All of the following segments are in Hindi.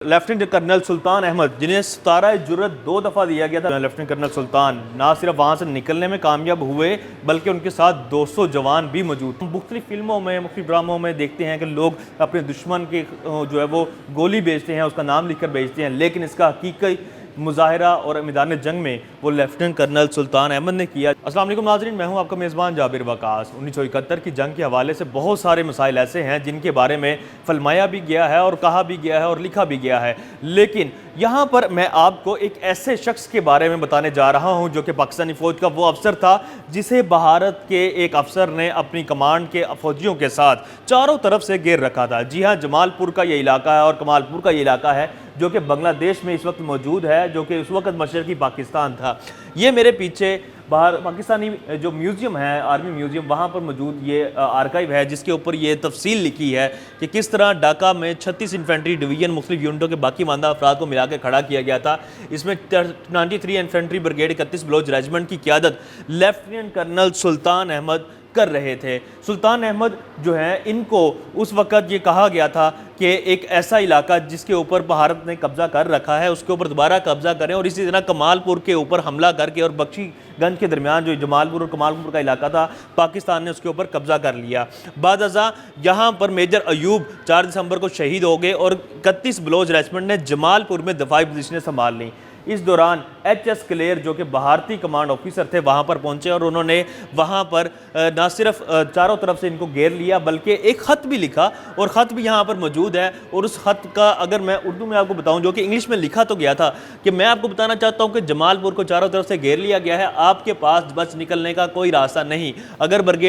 लेफ्टिनेंट कर्नल सुल्तान अहमद, जिन्हें 17 जुर्रत 2 दफ़ा दिया गया था। लेफ्टिनेंट कर्नल सुल्तान ना सिर्फ वहाँ से निकलने में कामयाब हुए बल्कि उनके साथ 200 जवान भी मौजूद। हम मुख्तलिफ फिल्मों में, मुख्तलिफ ड्रामों में देखते हैं कि लोग अपने दुश्मन के जो है वो गोली बेचते हैं, उसका नाम लिख कर बेचते हैं, लेकिन इसका हकीकी मुजाहरा और मैदान जंग में वो लेफ्टिनेंट कर्नल सुल्तान अहमद ने किया। अस्सलाम वालेकुम नाज़रीन, मैं हूं आपका मेज़बान जाबिर वकास। 1971 की जंग के हवाले से बहुत सारे मसाइल ऐसे हैं जिनके बारे में फलमाया भी गया है और कहा भी गया है और लिखा भी गया है, लेकिन यहाँ पर मैं आपको एक ऐसे शख्स के बारे में बताने जा रहा हूँ जो कि पाकिस्तानी फ़ौज का वो अफसर था जिसे भारत के एक अफसर ने अपनी कमांड के फ़ौजियों के साथ चारों तरफ से घेर रखा था। जी हाँ, जमालपुर का ये इलाका है और कमालपुर का ये इलाका है जो कि बांग्लादेश में इस वक्त मौजूद है, जो कि उस वक्त मशरक़ी पाकिस्तान था। ये मेरे पीछे बाहर पाकिस्तानी जो म्यूज़ियम है, आर्मी म्यूज़ियम, वहाँ पर मौजूद ये आर्काइव है जिसके ऊपर ये तफसील लिखी है कि किस तरह ढाका में 36 इन्फेंट्री डिवीज़न मुख्तलिफ यूनिटों के बाकी मानदा अफराद को मिला के खड़ा किया गया था। इसमें 93 इन्फेंट्री ब्रिगेड 31 बलोच रेजिमेंट की क़यादत लेफ्टिनेंट कर्नल सुल्तान अहमद कर रहे थे। सुल्तान अहमद जो हैं, इनको उस वक़्त ये कहा गया था कि एक ऐसा इलाका जिसके ऊपर भारत ने कब्ज़ा कर रखा है उसके ऊपर दोबारा कब्ज़ा करें और इसी तरह कमालपुर के ऊपर हमला करके और बख्शीगंज के दरमियान जो जमालपुर और कमालपुर का इलाका था, पाकिस्तान ने उसके ऊपर कब्ज़ा कर लिया। बाद अज़ा यहाँ पर मेजर अयूब 4 दिसंबर को शहीद हो गए और 31 बलोच रेजिमेंट ने जमालपुर में दफाई पोजीशनें संभाल लीं। इस दौरान एच.एस. क्लेयर जो कि भारतीय कमांड ऑफिसर थे वहाँ पर पहुँचे और उन्होंने वहाँ पर ना सिर्फ चारों तरफ से इनको घेर लिया बल्कि एक ख़त भी लिखा और ख़त भी यहाँ पर मौजूद है। और उस ख़त का अगर मैं उर्दू में आपको बताऊँ, जो कि इंग्लिश में लिखा तो गया था, कि मैं आपको बताना चाहता हूँ कि जमालपुर को चारों तरफ से घेर लिया गया है, आपके पास बच निकलने का कोई रास्ता नहीं। अगर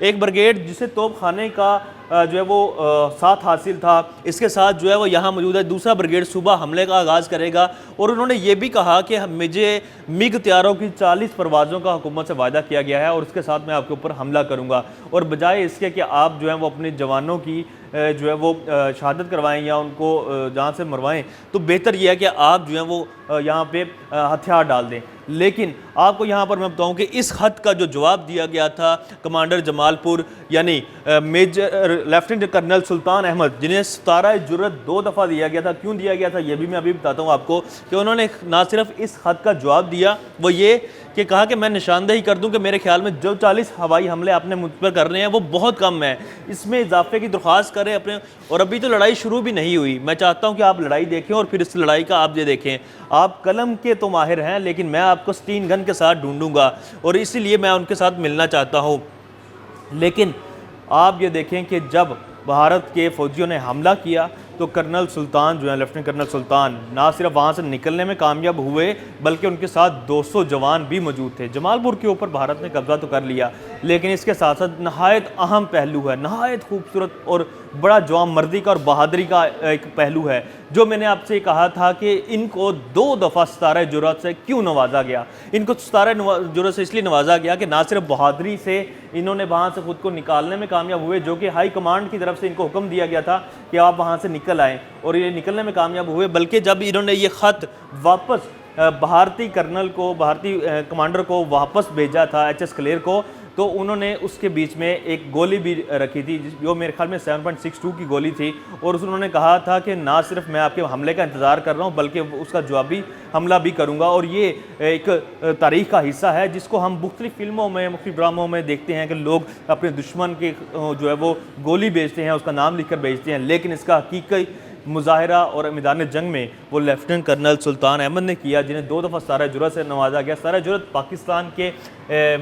एक ब्रिगेड जिसे तोप खाने का जो है वो साथ हासिल था, इसके साथ जो है वो यहाँ मौजूद है, दूसरा ब्रिगेड सुबह हमले का आगाज़ करेगा। और उन्होंने ये भी कहा कि मुझे मिग तैयारों की 40 परवाज़ों का हुकूमत से वायदा किया गया है और उसके साथ मैं आपके ऊपर हमला करूँगा, और बजाय इसके कि आप जो है वो अपने जवानों की जो है वो शहादत करवाएं या उनको जान से मरवाएं, तो बेहतर यह है कि आप जो है वो यहाँ पे हथियार डाल दें। लेकिन आपको यहाँ पर मैं बताऊँ कि इस खत का जो जवाब दिया गया था कमांडर जमालपुर यानी मेजर लेफ्टिनेंट कर्नल सुल्तान अहमद, जिन्हें 17 जुर्रत 2 दफ़ा दिया गया था। क्यों दिया गया था ये भी मैं अभी बताता हूँ आपको, कि उन्होंने ना सिर्फ इस खत का जवाब दिया, वो ये कि कहा कि मैं निशानदेही कर दूं कि मेरे ख्याल में जो 40 हवाई हमले आपने मुझ पर करने हैं वो बहुत कम है, इसमें इजाफे की दरख्वास्त करें अपने। और अभी तो लड़ाई शुरू भी नहीं हुई, मैं चाहता हूं कि आप लड़ाई देखें और फिर इस लड़ाई का आप ये देखें। आप कलम के तो माहिर हैं, लेकिन मैं आपको स्टीन गन के साथ ढूंढूंगा और इसीलिए मैं उनके साथ मिलना चाहता हूँ। लेकिन आप ये देखें कि जब भारत के फ़ौजियों ने हमला किया तो कर्नल सुल्तान जो है, लेफ्टिनेंट कर्नल सुल्तान, ना सिर्फ वहाँ से निकलने में कामयाब हुए बल्कि उनके साथ 200 जवान भी मौजूद थे। जमालपुर के ऊपर भारत ने कब्ज़ा तो कर लिया, लेकिन इसके साथ साथ नहायत अहम पहलू है, नहायत खूबसूरत और बड़ा जवान मर्दी का और बहादुरी का एक पहलू है, जो मैंने आपसे कहा था कि इनको 2 दफ़ा 17 जुर्रत से क्यों नवाजा गया। इनको 17 जुर्रत से इसलिए नवाजा गया कि ना सिर्फ बहादुरी से इन्होंने वहाँ से ख़ुद को निकालने में कामयाब हुए, जो कि हाई कमांड की तरफ से इनको हुक्म दिया गया था कि आप वहाँ से निकल आएँ, और ये निकलने में कामयाब हुए। बल्कि जब इन्होंने ये ख़त वापस भारतीय कर्नल को, भारतीय कमांडर को वापस भेजा था, एच.एस. क्लेयर को, तो उन्होंने उसके बीच में एक गोली भी रखी थी जो मेरे ख्याल में 7.62 की गोली थी, और उन्होंने कहा था कि ना सिर्फ मैं आपके हमले का इंतज़ार कर रहा हूँ बल्कि उसका जवाबी हमला भी करूँगा। और ये एक तारीख़ का हिस्सा है जिसको हम मुख्तलिफ फिल्मों में, मुख्तलिफ ड्रामों में देखते हैं कि लोग अपने दुश्मन के जो है वो गोली बेचते हैं, उसका नाम लिख कर बेचते हैं, लेकिन इसका हकीकी मुजाहरा और मैदान जंग में वो लेफ्टिनेंट कर्नल सुल्तान अहमद ने किया, जिन्हें 2 दफ़ा 17 जुर्रत से नवाजा गया। 17 जुर्रत पाकिस्तान के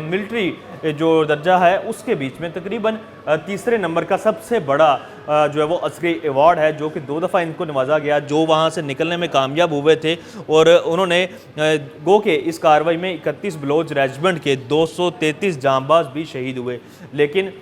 मिलिट्री जो दर्जा है उसके बीच में तकरीबन तीसरे नंबर का सबसे बड़ा जो है वो अस्करी अवार्ड है, जो कि 2 दफ़ा इनको नवाजा गया, जो वहाँ से निकलने में कामयाब हुए थे। और उन्होंने गो के इस कार्रवाई में 31 बलोच रेजिमेंट के 233 जांबाज भी शहीद हुए। लेकिन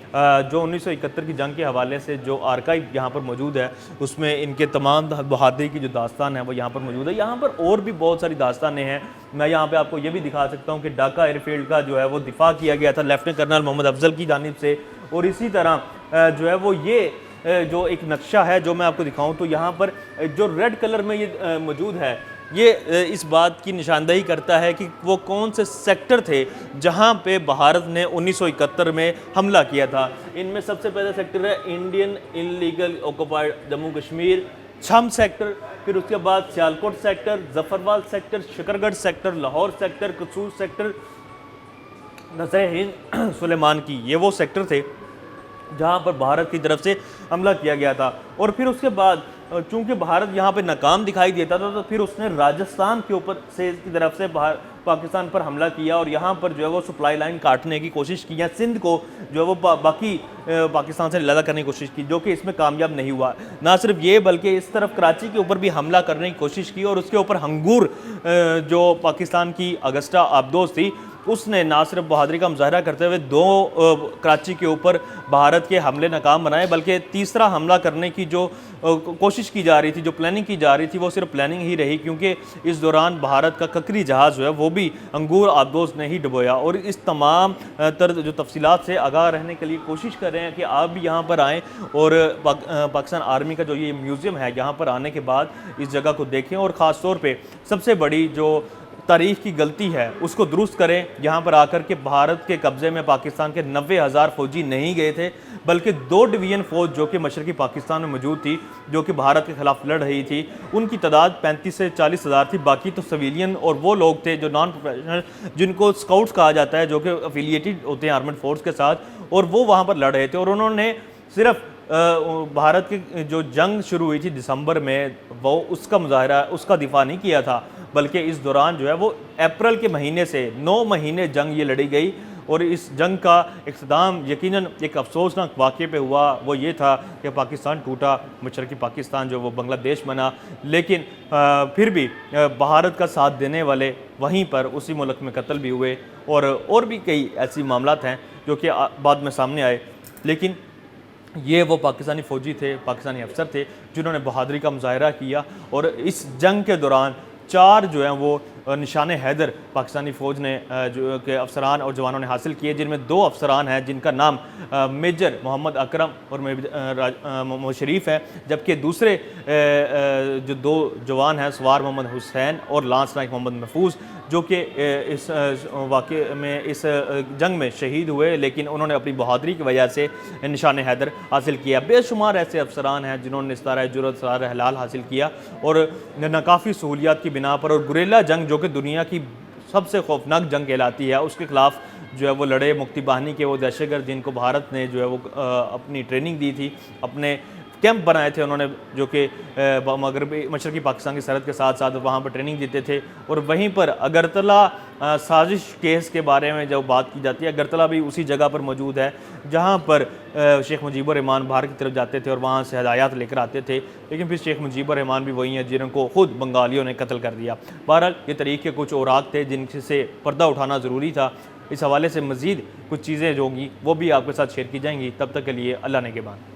जो 1971 की जंग के हवाले से जो आर्काइव यहाँ पर मौजूद है उसमें इनके तमाम बहादुरी की जो दास्तान है वो यहाँ पर मौजूद है। यहाँ पर और भी बहुत सारी दास्तानें हैं, मैं यहाँ पे आपको ये भी दिखा सकता हूँ कि ढाका एयरफील्ड का जो है वो दिफा किया गया था लेफ्टिनेंट कर्नल मोहम्मद अफजल की जानिब से। और इसी तरह जो है वो ये जो एक नक्शा है जो मैं आपको दिखाऊं, तो यहाँ पर जो रेड कलर में ये मौजूद है, ये इस बात की निशानदेही करता है कि वो कौन से सेक्टर थे जहाँ पे भारत ने 1971 में हमला किया था। इनमें सबसे पहला सेक्टर है Indian illegal occupied Jammu Kashmir, छम सेक्टर, फिर उसके बाद Sialkot sector, Zafarwal sector, Shakargarh sector, Lahore sector, कसूर सेक्टर, नजर हिंद, सुलेमान की, ये वो सेक्टर थे जहाँ पर भारत की तरफ से हमला किया गया था। और फिर उसके बाद चूंकि भारत यहाँ पे नाकाम दिखाई देता था, तो फिर उसने राजस्थान के ऊपर से की तरफ से पाकिस्तान पर हमला किया और यहाँ पर जो है वो सप्लाई लाइन काटने की कोशिश की या सिंध को जो है वो बाकी पाकिस्तान से अलग करने की कोशिश की, जो कि इसमें कामयाब नहीं हुआ। ना सिर्फ ये बल्कि इस तरफ कराची के ऊपर भी हमला करने की कोशिश की और उसके ऊपर हंगूर जो पाकिस्तान की अगस्टा आबदोज थी, उसने ना सिर्फ बहादुरी का मुजाहरा करते हुए कराची के ऊपर भारत के हमले नाकाम बनाए, बल्कि तीसरा हमला करने की जो कोशिश की जा रही थी, जो प्लानिंग की जा रही थी, वो सिर्फ प्लानिंग ही रही, क्योंकि इस दौरान भारत का ककरी जहाज़ जो है वो भी अंगूर आबदोज ने ही डुबोया। और इस तमाम जो तफसीलात से आगाह रहने के लिए कोशिश कर रहे हैं कि आप भी यहाँ पर आएँ और पाकिस्तान आर्मी का जो ये म्यूज़ियम है, यहाँ पर आने के बाद इस जगह को देखें और ख़ास तौर पर सबसे बड़ी जो तारीख की गलती है उसको दुरुस्त करें। यहाँ पर आकर के भारत के कब्ज़े में पाकिस्तान के 90,000 फौजी नहीं गए थे, बल्कि 2 डिवीज़न फ़ौज जो कि मशरक़ी पाकिस्तान में मौजूद थी, जो कि भारत के ख़िलाफ़ लड़ रही थी, उनकी तादाद 35 से 40 हज़ार थी। बाकी तो सिविलियन और वो लोग थे जो नॉन प्रोफेशनल, जिनको स्काउट्स कहा जाता है, जो कि अफिलिएटेड होते हैं आर्मड फोर्स के साथ, और वो वहाँ पर लड़ रहे थे। और उन्होंने सिर्फ भारत की जो जंग शुरू हुई थी दिसंबर में, वो उसका मुजाहरा, उसका दिफा नहीं किया था, बल्कि इस दौरान जो है वो अप्रैल के महीने से 9 महीने जंग ये लड़ी गई। और इस जंग का इख्तिताम यकीनन एक अफसोसनाक वाक़े पे हुआ, वो ये था कि पाकिस्तान टूटा, मशरक़ी पाकिस्तान जो वो बांग्लादेश बना। लेकिन फिर भी भारत का साथ देने वाले वहीं पर उसी मुल्क में कत्ल भी हुए और भी कई ऐसी मामलात हैं जो कि बाद में सामने आए। लेकिन ये वो पाकिस्तानी फ़ौजी थे, पाकिस्तानी अफसर थे जिन्होंने बहादुरी का मुजाहरा किया। और इस जंग के दौरान 4 जो हैं वो निशान हैदर पाकिस्तानी फ़ौज ने जो के अफसरान और जवानों ने हासिल किए, जिनमें 2 अफसरान हैं जिनका नाम मेजर मोहम्मद अकरम और मोहम्मद शरीफ है, जबकि दूसरे जो 2 जवान हैं सवार मोहम्मद हुसैन और लांस नाइक मोहम्मद महफूज, जो कि इस वाक़े में इस जंग में शहीद हुए, लेकिन उन्होंने अपनी बहादुरी की वजह से निशान हैदर हासिल किया। बेशुमार ऐसे अफसरान हैं जिन्होंने इस्तारा जुर्रत सरार हलाल हासिल किया और नाकाफ़ी सहूलियात की बिना पर और गुरेला जंग, जो कि दुनिया की सबसे खौफनाक जंग कहलाती है, उसके ख़िलाफ़ जो है वो लड़े। मुक्ति बाहिनी के वो दहशतगर्द जिनको भारत ने जो है वो अपनी ट्रेनिंग दी थी, अपने कैंप बनाए थे उन्होंने, जो कि मगरबी मशरक़ी पाकिस्तान की सरहद के साथ साथ वहाँ पर ट्रेनिंग देते थे। और वहीं पर अगरतला साजिश केस के बारे में जब बात की जाती है, अगरतला भी उसी जगह पर मौजूद है जहाँ पर शेख मुजीबुर रहमान भारत की तरफ जाते थे और वहाँ से हदायत लेकर आते थे, लेकिन फिर शेख मुजीबुर रहमान भी वही हैं जिनको खुद बंगालियों ने कत्ल कर दिया। बहरहाल ये तरीके कुछ औराक थे जिनसे पर्दा उठाना ज़रूरी था। इस हवाले से मज़ीद कुछ चीज़ें जो होंगी वो भी आपके साथ शेयर की जाएंगी। तब तक के लिए अल्लाह ने के बाद।